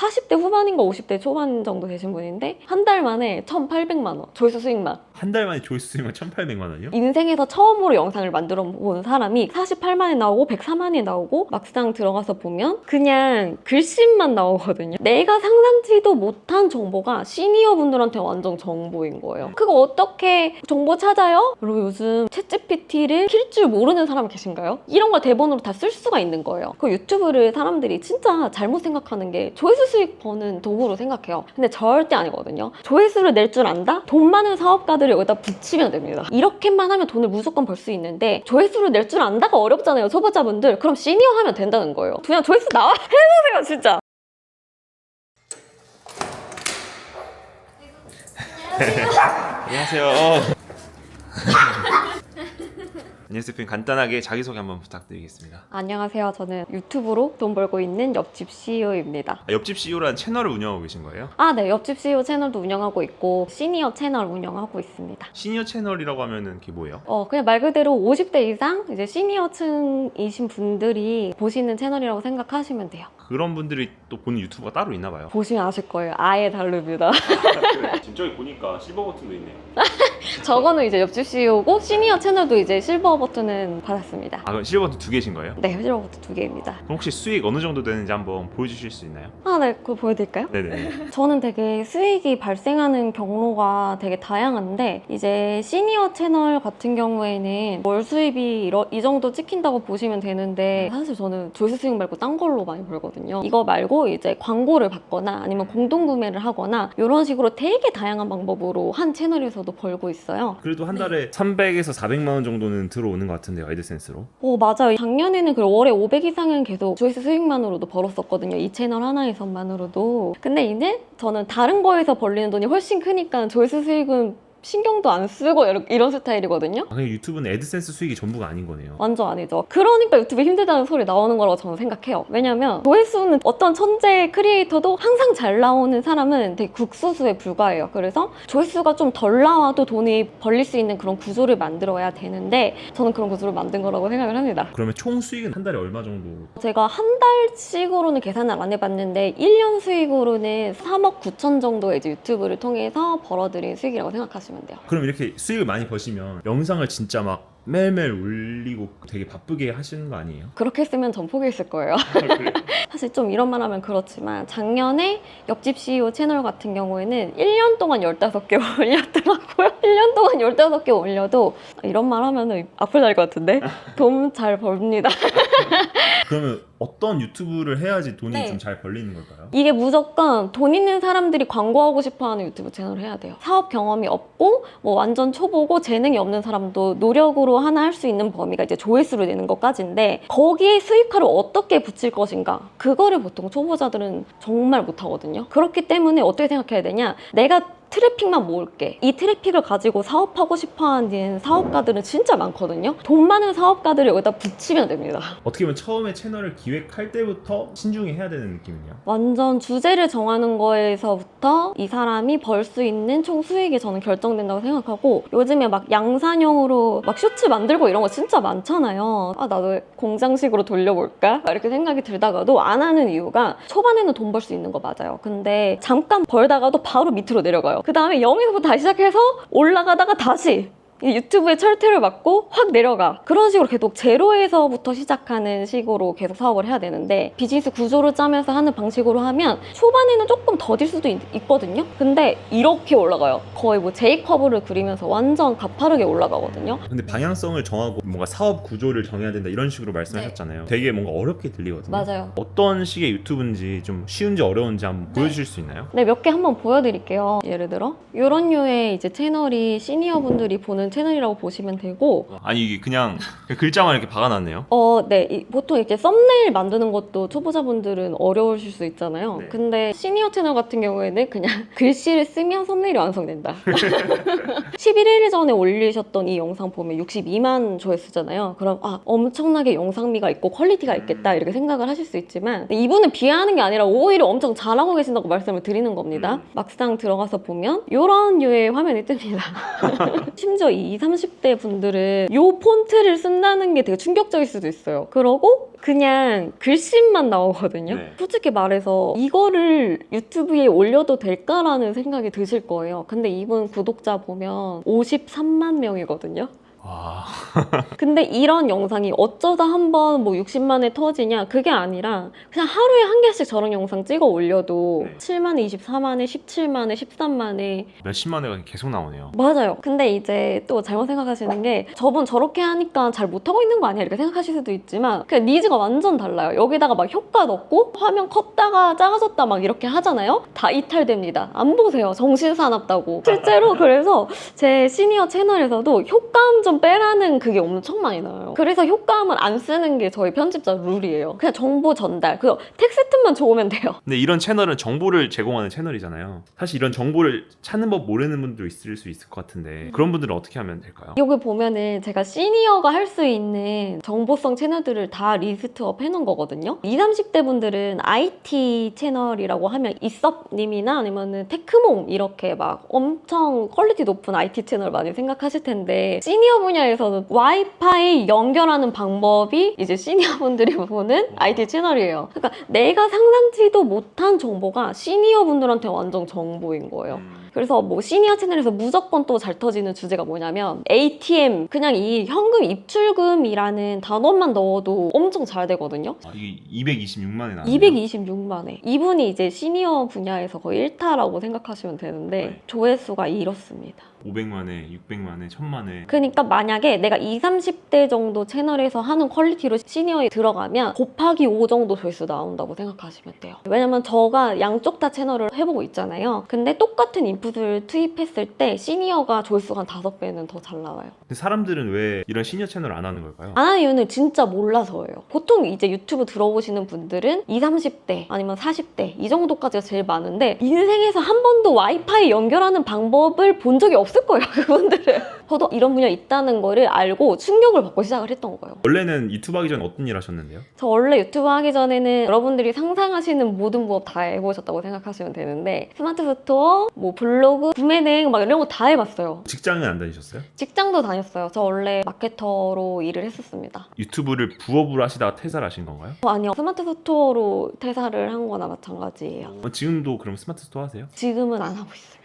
40대 후반인가 50대 초반 정도 되신 분인데 한 달 만에 1,800만 원 조회수 수익만. 한 달 만에 조회수 수익만 1,800만 원이요? 인생에서 처음으로 영상을 만들어 본 사람이 48만에 나오고 104만에 나오고 막상 들어가서 보면 그냥 글씨만 나오거든요. 내가 상상치도 못한 정보가 시니어 분들한테 완전 정보인 거예요. 그거 어떻게 정보 찾아요? 그리고 요즘 챗GPT를 킬 줄 모르는 사람 계신가요? 이런 걸 대본으로 다 쓸 수가 있는 거예요. 그 유튜브를 사람들이 진짜 잘못 생각하는 게 조회수 수익 버는 도구로 생각해요. 근데 절대 아니거든요. 조회수를 낼 줄 안다? 돈 많은 사업가들을 여기다 붙이면 됩니다. 이렇게만 하면 돈을 무조건 벌 수 있는데 조회수를 낼 줄 안다가 어렵잖아요, 초보자분들. 그럼 시니어 하면 된다는 거예요. 그냥 조회수 나와 해보세요, 진짜. 안녕하세요. 안녕하세요 대표님, 간단하게 자기소개 한번 부탁드리겠습니다. 안녕하세요. 저는 유튜브로 돈 벌고 있는 옆집 CEO입니다. 옆집 CEO라는 채널을 운영하고 계신 거예요? 네. 옆집 CEO 채널도 운영하고 있고 시니어 채널 운영하고 있습니다. 시니어 채널이라고 하면은 그게 뭐예요? 그냥 말 그대로 50대 이상 이제 시니어층이신 분들이 보시는 채널이라고 생각하시면 돼요. 그런 분들이 또 보는 유튜버가 따로 있나 봐요. 보시면 아실 거예요. 아예 다릅니다. 지금 저기 보니까 실버 버튼도 있네요. 저거는 이제 옆집 CEO고 시니어 채널도 이제 실버 버튼은 받았습니다. 그럼 실버 버튼 2개신 거예요? 네, 실버 버튼 2개입니다. 그럼 혹시 수익 어느 정도 되는지 한번 보여주실 수 있나요? 네, 그거 보여드릴까요? 네네. 저는 되게 수익이 발생하는 경로가 되게 다양한데 이제 시니어 채널 같은 경우에는 월 수입이 이 정도 찍힌다고 보시면 되는데 사실 저는 조회수 수익 말고 딴 걸로 많이 벌거든요. 이거 말고 이제 광고를 받거나 아니면 공동구매를 하거나 이런 식으로 되게 다양한 방법으로 한 채널에서도 벌고 있어요. 그래도 한 달에 300에서 400만 원 정도는 들어오는 것 같은데요, 애드센스로? 맞아요. 작년에는 월에 500 이상은 계속 조회수 수익만으로도 벌었었거든요. 이 채널 하나에서만으로도. 근데 이제 저는 다른 거에서 벌리는 돈이 훨씬 크니까 조회수 수익은 신경도 안 쓰고 이런 스타일이거든요. 그냥 유튜브는 애드센스 수익이 전부가 아닌 거네요. 완전 아니죠. 그러니까 유튜브 힘들다는 소리 나오는 거라고 저는 생각해요. 왜냐면 조회수는 어떤 천재 크리에이터도 항상 잘 나오는 사람은 되게 극소수에 불과해요. 그래서 조회수가 좀 덜 나와도 돈이 벌릴 수 있는 그런 구조를 만들어야 되는데 저는 그런 구조를 만든 거라고 생각을 합니다. 그러면 총 수익은 한 달에 얼마 정도? 제가 한 달씩으로는 계산을 안 해봤는데 1년 수익으로는 3억 9천 정도 이제 유튜브를 통해서 벌어들인 수익이라고 생각하시면 돼요. 그럼 이렇게 수익을 많이 버시면 영상을 진짜 막 매일매일 올리고 되게 바쁘게 하시는 거 아니에요? 그렇게 했으면 전 포기했을 거예요. 사실 좀 이런 말 하면 그렇지만 작년에 옆집 CEO 채널 같은 경우에는 1년 동안 15개 올렸더라고요. 1년 동안 15개 올려도 이런 말 하면 악플 날 것 같은데 돈 잘 벌립니다. 그러면 어떤 유튜브를 해야지 돈이 네. 좀 잘 벌리는 걸까요? 이게 무조건 돈 있는 사람들이 광고하고 싶어하는 유튜브 채널을 해야 돼요. 사업 경험이 없고 완전 초보고 재능이 없는 사람도 노력으로 하나 할 수 있는 범위가 이제 조회수를 내는 것까지인데 거기에 수익화를 어떻게 붙일 것인가 그거를 보통 초보자들은 정말 못하거든요. 그렇기 때문에 어떻게 생각해야 되냐, 내가 트래픽만 모을게. 이 트래픽을 가지고 사업하고 싶어하는 사업가들은 진짜 많거든요. 돈 많은 사업가들을 여기다 붙이면 됩니다. 어떻게 보면 처음에 채널을 기획할 때부터 신중히 해야 되는 느낌이네요. 완전 주제를 정하는 거에서부터 이 사람이 벌 수 있는 총 수익이 저는 결정된다고 생각하고, 요즘에 막 양산형으로 막 쇼츠 만들고 이런 거 진짜 많잖아요. 나도 공장식으로 돌려볼까? 이렇게 생각이 들다가도 안 하는 이유가 초반에는 돈 벌 수 있는 거 맞아요. 근데 잠깐 벌다가도 바로 밑으로 내려가요. 그 다음에 0에서부터 다시 시작해서 올라가다가 다시 유튜브에 철퇴를 맞고 확 내려가. 그런 식으로 계속 제로에서부터 시작하는 식으로 계속 사업을 해야 되는데, 비즈니스 구조를 짜면서 하는 방식으로 하면 초반에는 조금 더딜 수도 있거든요. 근데 이렇게 올라가요. 거의 J커브를 그리면서 완전 가파르게 올라가거든요. 근데 방향성을 정하고 뭔가 사업 구조를 정해야 된다 이런 식으로 말씀하셨잖아요. 되게 뭔가 어렵게 들리거든요. 맞아요. 어떤 식의 유튜브인지 좀 쉬운지 어려운지 한번 보여주실 수 있나요? 네, 몇 개 한번 보여드릴게요. 예를 들어 이런 류의 이제 채널이 시니어 분들이 보는 채널이라고 보시면 되고, 아니 이게 그냥 글자만 이렇게 박아놨네요. 네, 보통 이렇게 썸네일 만드는 것도 초보자분들은 어려우실 수 있잖아요. 네. 근데 시니어 채널 같은 경우에는 그냥 글씨를 쓰면 썸네일이 완성된다. 11일 전에 올리셨던 이 영상 보면 62만 조회수잖아요. 그럼 엄청나게 영상미가 있고 퀄리티가 있겠다 이렇게 생각을 하실 수 있지만, 이분은 비하하는 게 아니라 오히려 엄청 잘하고 계신다고 말씀을 드리는 겁니다. 막상 들어가서 보면 이런 류의 화면이 뜹니다. 심지어 이 20, 30대 분들은 이 폰트를 쓴다는 게 되게 충격적일 수도 있어요. 그러고 그냥 글씨만 나오거든요. 네. 솔직히 말해서 이거를 유튜브에 올려도 될까라는 생각이 드실 거예요. 근데 이분 구독자 보면 53만 명이거든요. 와. 근데 이런 영상이 어쩌다 한번 뭐 60만에 터지냐 그게 아니라 그냥 하루에 한 개씩 저런 영상 찍어 올려도 네. 7만에 24만에 17만에 13만에 몇십만 회가 계속 나오네요. 맞아요. 근데 이제 또 잘못 생각하시는 게 저분 저렇게 하니까 잘 못하고 있는 거 아니야 이렇게 생각하실 수도 있지만 그냥 니즈가 완전 달라요. 여기다가 막 효과 넣고 화면 컸다가 작아졌다 막 이렇게 하잖아요. 다 이탈됩니다. 안 보세요. 정신 사납다고. 실제로 그래서 제 시니어 채널에서도 효과음 좀 빼라는 그게 엄청 많이 나와요. 그래서 효과음은 안 쓰는 게 저희 편집자 룰이에요. 그냥 정보 전달. 그 텍스트만 좋으면 돼요. 근데 이런 채널은 정보를 제공하는 채널이잖아요. 사실 이런 정보를 찾는 법 모르는 분도 있을 수 있을 것 같은데 그런 분들은 어떻게 하면 될까요? 여기 보면은 제가 시니어가 할 수 있는 정보성 채널들을 다 리스트업 해놓은 거거든요. 20, 30대 분들은 IT 채널이라고 하면 이섭님이나 아니면은 테크몽 이렇게 막 엄청 퀄리티 높은 IT 채널 많이 생각하실 텐데 시니어 분야에서는 와이파이 연결하는 방법이 이제 시니어 분들이 보는 IT 채널이에요. 그러니까 내가 상상치도 못한 정보가 시니어 분들한테 완전 정보인 거예요. 그래서 뭐 시니어 채널에서 무조건 또 잘 터지는 주제가 뭐냐면 ATM 그냥 이 현금 입출금이라는 단어만 넣어도 엄청 잘 되거든요. 이게 226만에 나와요. 226만회. 이분이 이제 시니어 분야에서 거의 1타라고 생각하시면 되는데 네. 조회수가 이렇습니다. 500만에, 600만에, 1000만에. 그러니까 만약에 내가 20, 30대 정도 채널에서 하는 퀄리티로 시니어에 들어가면 곱하기 5 정도 조회수 나온다고 생각하시면 돼요. 왜냐면 제가 양쪽 다 채널을 해보고 있잖아요. 근데 똑같은 인풋을 투입했을 때 시니어가 조회수가 한 5배는 더 잘 나와요. 근데 사람들은 왜 이런 시니어 채널을 안 하는 걸까요? 안 하는 이유는 진짜 몰라서예요. 보통 이제 유튜브 들어오시는 분들은 20, 30대 아니면 40대 이 정도까지가 제일 많은데 인생에서 한 번도 와이파이 연결하는 방법을 본 적이 없을 거예요, 그분들은. 저도 이런 분야 있다는 거를 알고 충격을 받고 시작을 했던 거예요. 원래는 유튜브 하기 전에 어떤 일 하셨는데요? 저 원래 유튜브 하기 전에는 여러분들이 상상하시는 모든 부업 다 해보셨다고 생각하시면 되는데 스마트 스토어, 뭐 블로그, 구매 대행 막 이런 거 다 해봤어요. 직장은 안 다니셨어요? 직장도 다녔어요. 저 원래 마케터로 일을 했었습니다. 유튜브를 부업으로 하시다가 퇴사를 하신 건가요? 아니요. 스마트 스토어로 퇴사를 한 거나 마찬가지예요. 지금도 그럼 스마트 스토어 하세요? 지금은 안 하고 있습니다.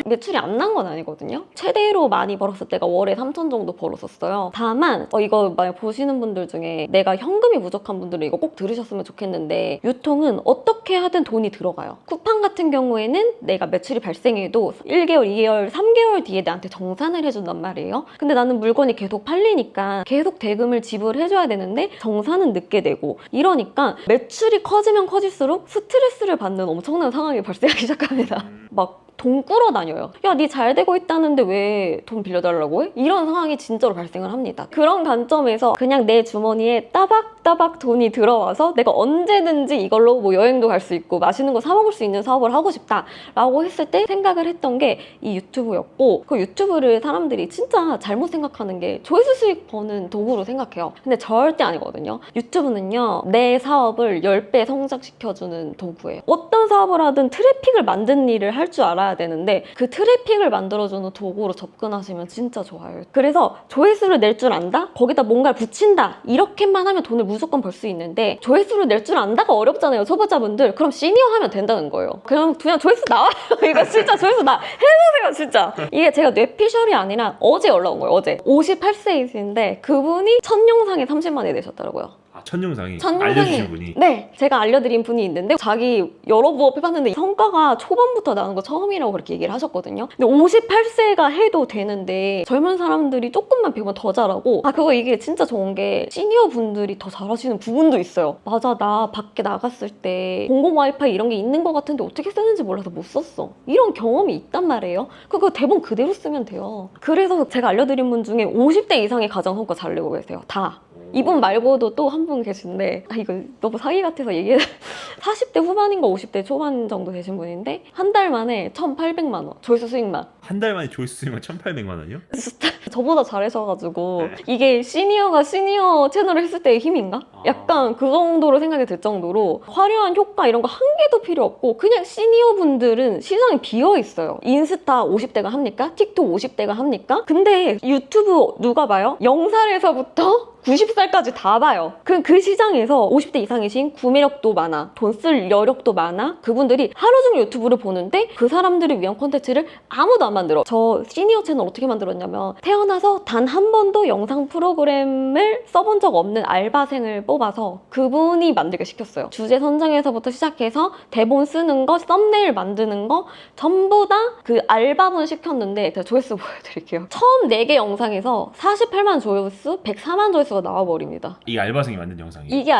매출이 안 난 건 아니거든요. 최대로 많이 벌었을 때가 월에 3천 정도 벌었었어요. 다만 이거 만약 보시는 분들 중에 내가 현금이 부족한 분들은 이거 꼭 들으셨으면 좋겠는데 유통은 어떻게 하든 돈이 들어가요. 쿠팡 같은 경우에는 내가 매출이 발생해도 1개월, 2개월, 3개월 뒤에 나한테 정산을 해준단 말이에요. 근데 나는 물건이 계속 팔리니까 계속 대금을 지불해줘야 되는데 정산은 늦게 되고 이러니까 매출이 커지면 커질수록 스트레스를 받는 엄청난 상황이 발생하기 시작합니다. 막 돈 끌어다녀요. 야, 니 잘 되고 있다는데 왜 돈 빌려달라고 해? 이런 상황이 진짜로 발생을 합니다. 그런 관점에서 그냥 내 주머니에 따박따박 돈이 들어와서 내가 언제든지 이걸로 뭐 여행도 갈 수 있고 맛있는 거 사 먹을 수 있는 사업을 하고 싶다라고 했을 때 생각을 했던 게 이 유튜브였고 그 유튜브를 사람들이 진짜 잘못 생각하는 게 조회수 수익 버는 도구로 생각해요. 근데 절대 아니거든요. 유튜브는요. 내 사업을 10배 성장시켜주는 도구예요. 어떤 사업을 하든 트래픽을 만드는 일을 할 줄 알아야 되는데 그 트래픽을 만들어주는 도구로 접근하시면 진짜 좋아요. 그래서 조회수를 낼 줄 안다? 거기다 뭔가를 붙인다? 이렇게만 하면 돈을 무조건 벌 수 있는데 조회수를 낼 줄 안다가 어렵잖아요. 초보자분들. 그럼 시니어 하면 된다는 거예요. 그냥 조회수 나와요. 이거 진짜 조회수 해보세요 진짜. 이게 제가 뇌피셜이 아니라 어제 연락 온 거예요. 어제 58세이신데 그분이 첫 영상에 30만이 되셨더라고요. 첫 영상이 첫 영상이 알려주신 분이. 네, 제가 알려드린 분이 있는데 자기 여러 부업 해봤는데 성과가 초반부터 나는 거 처음이라고 그렇게 얘기를 하셨거든요. 근데 58세가 해도 되는데 젊은 사람들이 조금만 배우면 더 잘하고 그거 이게 진짜 좋은 게 시니어 분들이 더 잘하시는 부분도 있어요. 맞아, 나 밖에 나갔을 때 공공 와이파이 이런 게 있는 것 같은데 어떻게 쓰는지 몰라서 못 썼어. 이런 경험이 있단 말이에요. 그거 대본 그대로 쓰면 돼요. 그래서 제가 알려드린 분 중에 50대 이상의 가장 성과 잘 내고 계세요. 다. 이분 말고도 또 한 분 계신데 이거 너무 사기 같아서 얘기해 40대 후반인가 50대 초반 정도 되신 분인데 한 달 만에 1,800만 원 조회수 수익만 한 달 만에 조회수 수익만 1,800만 원이요? 저보다 잘하셔가지고 네. 이게 시니어가 시니어 채널을 했을 때의 힘인가? 약간 그 정도로 생각이 들 정도로 화려한 효과 이런 거 한 개도 필요 없고 그냥 시니어 분들은 시장이 비어 있어요. 인스타 50대가 합니까? 틱톡 50대가 합니까? 근데 유튜브 누가 봐요? 0살에서부터 90살까지 다 봐요. 그 시장에서 50대 이상이신 구매력도 많아, 돈 쓸 여력도 많아, 그분들이 하루 종일 유튜브를 보는데 그 사람들을 위한 콘텐츠를 아무도 안 만들어. 저 시니어 채널 어떻게 만들었냐면 태어나서 단 한 번도 영상 프로그램을 써본 적 없는 알바생을 뽑아서 그분이 만들게 시켰어요. 주제 선정에서부터 시작해서 대본 쓰는 거, 썸네일 만드는 거 전부 다 그 알바분 시켰는데 제가 조회수 보여드릴게요. 처음 4개 영상에서 48만 조회수, 104만 조회수가 나와버립니다. 이 알바생이 만든 영상이에요? 이게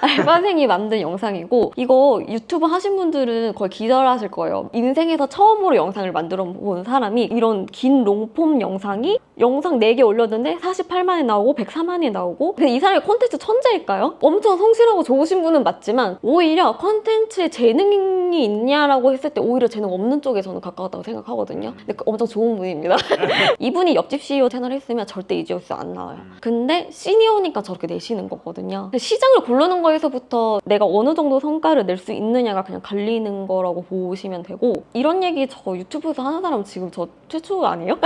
알바생이 만든 영상이고 이거 유튜브 하신 분들은 거의 기절하실 거예요. 인생에서 처음으로 영상을 만들어 본 사람이 이런 긴 롱폼 영상이 영상 4개 올렸는데 48만이 나오고 104만이 나오고 근데 이 사람이 콘텐츠 천재일까요? 엄청 성실하고 좋으신 분은 맞지만 오히려 콘텐츠에 재능이 있냐라고 했을 때 오히려 재능 없는 쪽에 저는 가까웠다고 생각하거든요. 근데 엄청 좋은 분입니다. 이분이 옆집 CEO 채널 했으면 절대 이 조회수 안 나와요. 근데 시니어니까 저렇게 내시는 거거든요. 시장을 고르는 거에서부터 내가 어느 정도 성과를 낼 수 있느냐가 그냥 갈리는 거라고 보시면 되고 이런 얘기 저 유튜브에서 하는 사람 지금 저 최초 아니에요?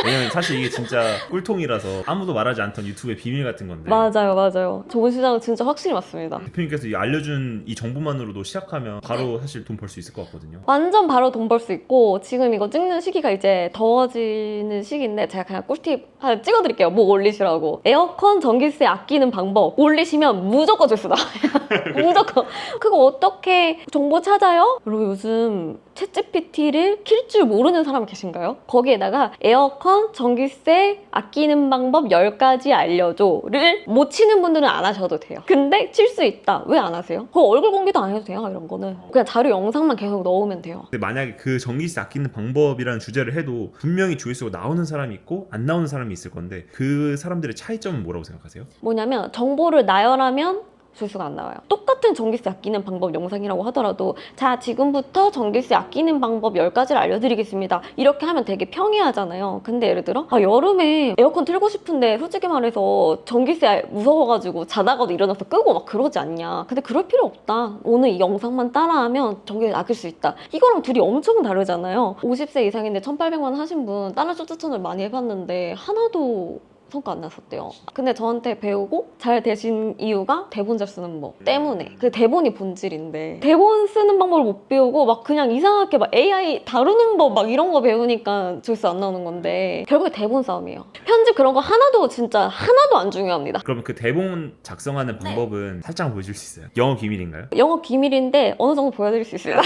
왜냐면 사실 이게 진짜 꿀통이라서 아무도 말하지 않던 유튜브의 비밀 같은 건데 맞아요. 좋은 시장은 진짜 확실히 맞습니다. 대표님께서 이 알려준 이 정보만으로도 시작하면 바로 사실 돈 벌 수 있을 것 같거든요. 완전 바로 돈 벌 수 있고 지금 이거 찍는 시기가 이제 더워지는 시기인데 제가 그냥 꿀팁 하나 찍어드릴게요. 뭐 올리시라고. 에어컨 전기세 아끼는 방법 올리시면 무조건 조회수 나와요. 무조건. 그거 어떻게 정보 찾아요? 그리고 요즘 챗GPT를 킬 줄 모르는 사람 계신가요? 거기에다가 에어컨 전기세 아끼는 방법 10가지 알려줘를 못 치는 분들은 안 하셔도 돼요. 근데 칠 수 있다. 왜 안 하세요? 그거 얼굴 공개도 안 해도 돼요. 이런 거는. 그냥 자료 영상만 계속 넣으면 돼요. 근데 만약에 그 전기세 아끼는 방법이라는 주제를 해도 분명히 조회수가 나오는 사람이 있고 안 나오는 사람이 있을 건데 그 사람들의 차이점은 뭐라고 생각하세요? 뭐냐면 정보를 나열하면 조회수가 안 나와요. 똑같은 전기세 아끼는 방법 영상이라고 하더라도 자 지금부터 전기세 아끼는 방법 10가지를 알려드리겠습니다. 이렇게 하면 되게 평이하잖아요. 근데 예를 들어 여름에 에어컨 틀고 싶은데 솔직히 말해서 전기세 무서워가지고 자다가도 일어나서 끄고 막 그러지 않냐. 근데 그럴 필요 없다. 오늘 이 영상만 따라하면 전기세 아낄 수 있다. 이거랑 둘이 엄청 다르잖아요. 50세 이상인데 1,800만 원 하신 분 다른 추천을 많이 해봤는데 하나도 성과 안 났었대요. 근데 저한테 배우고 잘 되신 이유가 대본 잘 쓰는 법 때문에. 그 대본이 본질인데 대본 쓰는 방법을 못 배우고 막 그냥 이상하게 막 AI 다루는 법 막 이런 거 배우니까 조회수 안 나오는 건데 결국에 대본 싸움이에요. 편집 그런 거 하나도 진짜 하나도 안 중요합니다. 그러면 그 대본 작성하는 방법은 살짝 보여줄 수 있어요? 영업 비밀인가요? 영업 비밀인데 어느 정도 보여드릴 수 있습니다.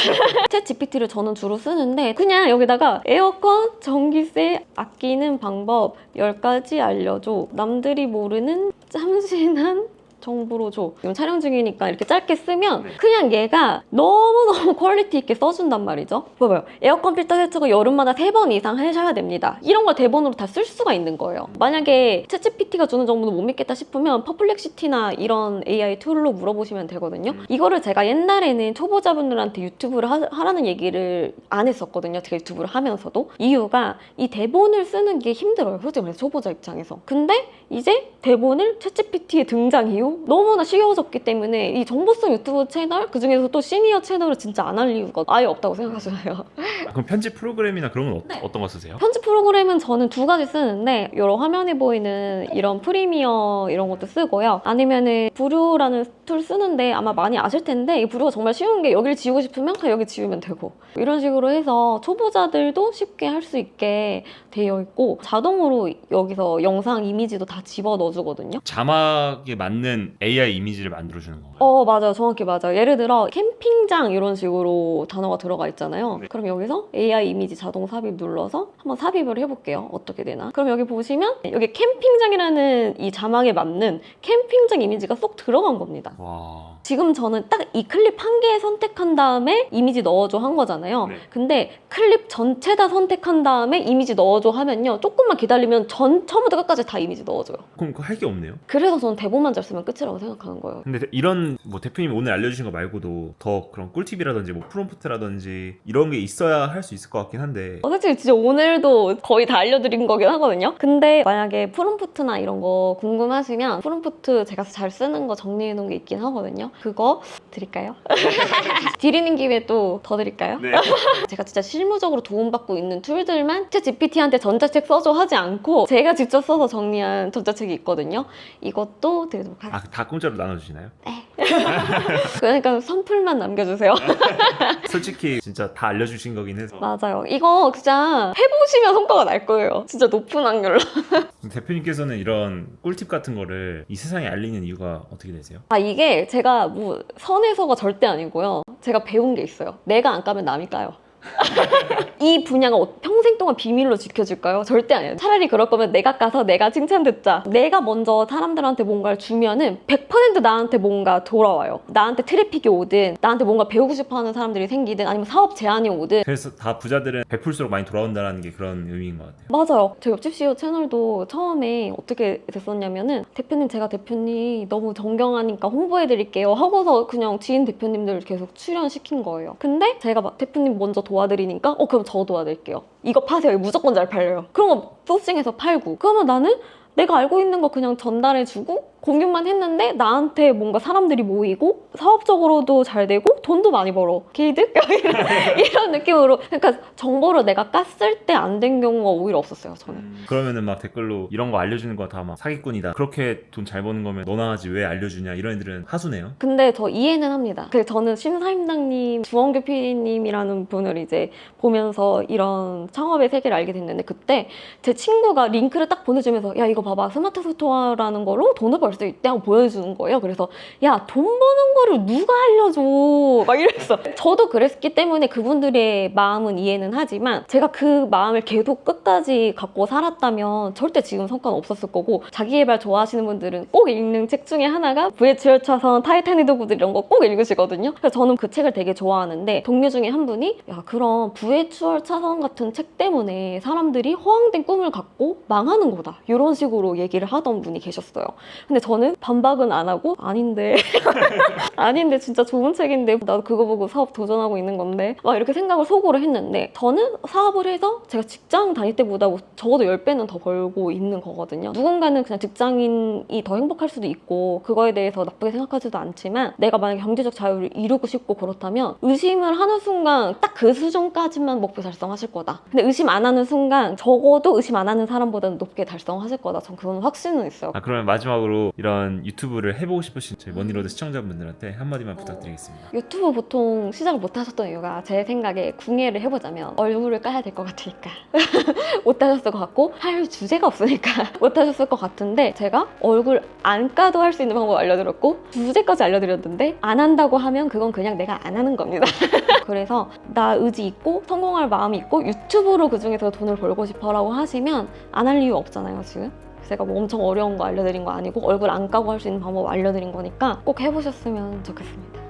챗 GPT를 저는 주로 쓰는데 그냥 여기다가 에어컨 전기세 아끼는 방법 10가지 알려줘. 남들이 모르는 참신한 정보로 줘. 이건 촬영 중이니까 이렇게 짧게 쓰면 그냥 얘가 너무너무 퀄리티 있게 써준단 말이죠. 봐봐요. 에어컨 필터 세척을 여름마다 3번 이상 하셔야 됩니다. 이런 걸 대본으로 다 쓸 수가 있는 거예요. 만약에 챗GPT가 주는 정보도 못 믿겠다 싶으면 퍼플렉시티나 이런 AI 툴로 물어보시면 되거든요. 이거를 제가 옛날에는 초보자분들한테 유튜브를 하라는 얘기를 안 했었거든요. 제가 유튜브를 하면서도. 이유가 이 대본을 쓰는 게 힘들어요. 솔직히 말해서 초보자 입장에서. 근데 이제 대본을 챗GPT의 등장 이후 너무나 쉬워졌기 때문에 이 정보성 유튜브 채널 그중에서 또 시니어 채널을 진짜 안 할 이유가 아예 없다고 생각하잖아요. 그럼 편집 프로그램이나 그런 건 어떤 거 쓰세요? 편집 프로그램은 저는 2가지 쓰는데 여러 화면에 보이는 이런 프리미어 이런 것도 쓰고요. 아니면은 부류라는 툴 쓰는데 아마 많이 아실 텐데 이 부류가 정말 쉬운 게 여기를 지우고 싶으면 그냥 여기 지우면 되고 이런 식으로 해서 초보자들도 쉽게 할 수 있게 되어 있고 자동으로 여기서 영상 이미지도 다 집어 넣어주거든요. 자막에 맞는 AI 이미지를 만들어주는 건가요? 맞아요. 정확히 맞아요. 예를 들어 캠핑장 이런 식으로 단어가 들어가 있잖아요. 네. 그럼 여기서 AI 이미지 자동 삽입 눌러서 한번 삽입을 해볼게요. 어떻게 되나? 그럼 여기 보시면 여기 캠핑장이라는 이 자막에 맞는 캠핑장 이미지가 쏙 들어간 겁니다. 와... 지금 저는 딱 이 클립 한 개 선택한 다음에 이미지 넣어줘 한 거잖아요. 네. 근데 클립 전체 다 선택한 다음에 이미지 넣어줘 하면요. 조금만 기다리면 처음부터 끝까지 다 이미지 넣어줘요. 그럼 그거 할 게 없네요? 그래서 저는 대본만 잘 쓰면 끝이라고 생각하는 거예요. 근데 이런 뭐 대표님이 오늘 알려주신 거 말고도 더 그런 꿀팁이라든지 뭐 프롬프트라든지 이런 게 있어야 할 수 있을 것 같긴 한데 솔직히 진짜 오늘도 거의 다 알려드린 거긴 하거든요. 근데 만약에 프롬프트나 이런 거 궁금하시면 프롬프트 제가 잘 쓰는 거 정리해 놓은 게 있긴 하거든요. 그거 드릴까요? 드리는 김에 또 더 드릴까요? 네. 제가 진짜 실무적으로 도움받고 있는 툴들만 챗 GPT한테 전자책 써줘 하지 않고 제가 직접 써서 정리한 전자책이 있거든요. 이것도 드리도록 하겠습니다. 다 공짜로 나눠주시나요? 그러니까 선풀만 남겨주세요. 솔직히 진짜 다 알려주신 거긴 해서 맞아요. 이거 진짜 해보시면 성과가 날 거예요. 진짜 높은 확률로. 대표님께서는 이런 꿀팁 같은 거를 이 세상에 알리는 이유가 어떻게 되세요? 이게 제가 뭐 선에서가 절대 아니고요. 제가 배운 게 있어요. 내가 안 까면 남이 까요. 이 분야가 평생 동안 비밀로 지켜질까요? 절대 아니에요. 차라리 그럴 거면 내가 까서 내가 칭찬 듣자. 내가 먼저 사람들한테 뭔가를 주면은 100% 나한테 뭔가 돌아와요. 나한테 트래픽이 오든 나한테 뭔가 배우고 싶어 하는 사람들이 생기든 아니면 사업 제안이 오든. 그래서 다 부자들은 베풀수록 많이 돌아온다는 게 그런 의미인 것 같아요. 맞아요. 제 옆집 CEO 채널도 처음에 어떻게 됐었냐면은 대표님 제가 대표님 너무 존경하니까 홍보해드릴게요 하고서 그냥 지인 대표님들 계속 출연시킨 거예요. 근데 제가 막 대표님 먼저 도와드리니까 그럼 저 도와드릴게요. 이거 파세요. 무조건 잘 팔려요. 그런 거 소싱해서 팔고. 그러면 나는 내가 알고 있는 거 그냥 전달해주고 공유만 했는데 나한테 뭔가 사람들이 모이고 사업적으로도 잘 되고 돈도 많이 벌어. 개이득? 이런 느낌으로. 그러니까 정보를 내가 깠을 때 안 된 경우가 오히려 없었어요. 저는. 그러면은 막 댓글로 이런 거 알려주는 거 다 막 사기꾼이다. 그렇게 돈 잘 버는 거면 너나 하지 왜 알려주냐 이런 애들은 하수네요. 근데 저 이해는 합니다. 그래서 저는 심사임당님, 주원규 PD님이라는 분을 이제 보면서 이런 창업의 세계를 알게 됐는데 그때 제 친구가 링크를 딱 보내주면서 야 이거 봐봐 스마트 스토어라는 거로 돈을 벌 수 있대 하고 보여주는 거예요. 그래서 야 돈 버는 거를 누가 알려줘 막 이랬어. 저도 그랬기 때문에 그분들의 마음은 이해는 하지만 제가 그 마음을 계속 끝까지 갖고 살았다면 절대 지금 성과는 없었을 거고 자기개발 좋아하시는 분들은 꼭 읽는 책 중에 하나가 VHR 차선, 타이타닉 도구들 이런 거 꼭 읽으시거든요. 그래서 저는 그 책을 되게 좋아하는데 동료 중에 한 분이 야 그럼 VHR 차선 같은 책 때문에 사람들이 허황된 꿈을 갖고 망하는 거다 이런 식으로 얘기를 하던 분이 계셨어요. 근데 저는 반박은 안 하고 아닌데 아닌데 진짜 좋은 책인데 나도 그거 보고 사업 도전하고 있는 건데 막 이렇게 생각을 속으로 했는데 저는 사업을 해서 제가 직장 다닐 때보다 적어도 10배는 더 벌고 있는 거거든요. 누군가는 그냥 직장인이 더 행복할 수도 있고 그거에 대해서 나쁘게 생각하지도 않지만 내가 만약에 경제적 자유를 이루고 싶고 그렇다면 의심을 하는 순간 딱 그 수준까지만 목표 달성하실 거다. 근데 의심 안 하는 순간 적어도 의심 안 하는 사람보다는 높게 달성하실 거다. 전 그건 확신은 있어요. 그러면 마지막으로 이런 유튜브를 해보고 싶으신 저희 머니로드 시청자분들한테 한마디만 부탁드리겠습니다. 유튜브 보통 시작을 못 하셨던 이유가 제 생각에 궁예를 해보자면 얼굴을 까야 될 것 같으니까 못 하셨을 것 같고 할 주제가 없으니까 못 하셨을 것 같은데 제가 얼굴 안 까도 할 수 있는 방법 알려드렸고 주제까지 알려드렸는데 안 한다고 하면 그건 그냥 내가 안 하는 겁니다. 그래서 나 의지 있고 성공할 마음이 있고 유튜브로 그중에서 돈을 벌고 싶어 라고 하시면 안 할 이유 없잖아요 지금. 제가 뭐 엄청 어려운 거 알려드린 거 아니고 얼굴 안 까고 할 수 있는 방법 알려드린 거니까 꼭 해보셨으면 좋겠습니다.